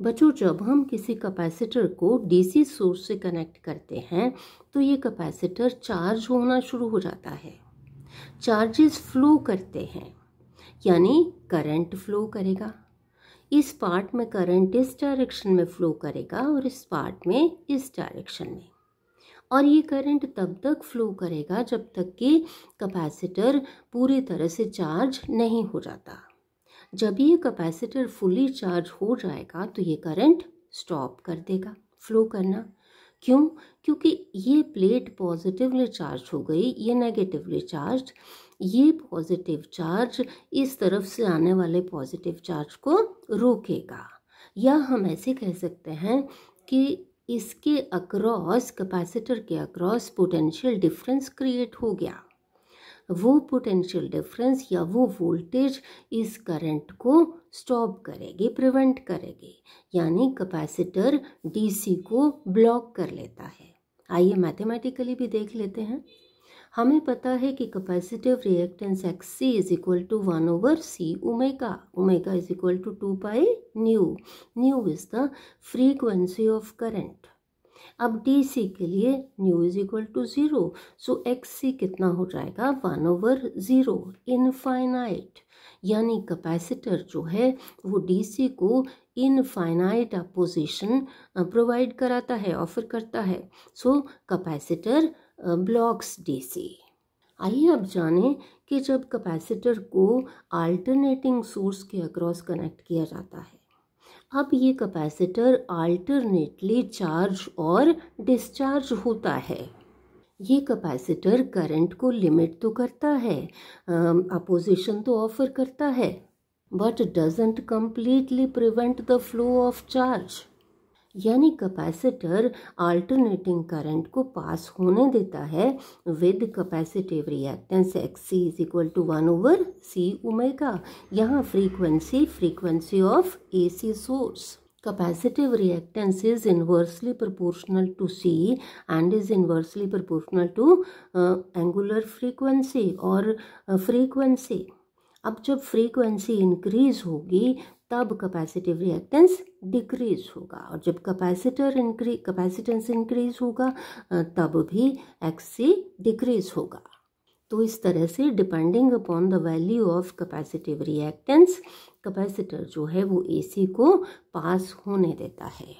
बच्चों, जब हम किसी कैपेसिटर को डीसी सोर्स से कनेक्ट करते हैं तो ये कैपेसिटर चार्ज होना शुरू हो जाता है। चार्जेस फ्लो करते हैं, यानी करंट फ्लो करेगा। इस पार्ट में करंट इस डायरेक्शन में फ्लो करेगा और इस पार्ट में इस डायरेक्शन में। और ये करंट तब तक फ्लो करेगा जब तक कि कैपेसिटर पूरी तरह से चार्ज नहीं हो जाता। जब ये कैपेसिटर फुली चार्ज हो जाएगा तो ये करंट स्टॉप कर देगा फ्लो करना। क्यों? क्योंकि ये प्लेट पॉजिटिवली चार्ज हो गई, ये नेगेटिवली चार्ज। ये पॉजिटिव चार्ज इस तरफ से आने वाले पॉजिटिव चार्ज को रोकेगा। या हम ऐसे कह सकते हैं कि इसके अक्रॉस, कैपेसिटर के अक्रॉस पोटेंशियल डिफरेंस क्रिएट हो गया। वो पोटेंशियल डिफरेंस या वो वोल्टेज इस करंट को स्टॉप करेगी, प्रिवेंट करेगी, यानी कैपेसिटर डीसी को ब्लॉक कर लेता है। आइए मैथमेटिकली भी देख लेते हैं। हमें पता है कि capacitive reactance XC is equal to 1/C omega. Omega is equal to 2 pi nu. Nu is the frequency of current. अब डीसी के लिए nu is equal to 0, so XC कितना हो जाएगा? 1/0 इनफाइनाइट। यानी कैपेसिटर जो है वो डीसी को इनफाइनाइट अपोजिशन प्रोवाइड कराता है, ऑफर करता है। सो कैपेसिटर ब्लॉक्स डीसी। आइए अब जानें कि जब कैपेसिटर को अल्टरनेटिंग सोर्स के अक्रॉस कनेक्ट किया जाता है, अब ये कैपेसिटर अल्टरनेटली चार्ज और डिस्चार्ज होता है। ये कैपेसिटर करंट को लिमिट तो करता है, अपोजिशन तो ऑफर करता है, but doesn't completely prevent the flow of charge. यानी कैपेसिटर अल्टरनेटिंग करंट को पास होने देता है with capacitive reactance XC is equal to 1/C omega. यहाँ frequency of AC source. Capacitive reactance is inversely proportional to C and is inversely proportional to angular frequency और frequency। अब जब frequency increase होगी तब capacitive reactance decrease होगा, और जब capacitance increase होगा तब भी XC डिक्रीज होगा। तो इस तरह से depending upon the value of capacitive reactance capacitor जो है वो AC को पास होने देता है।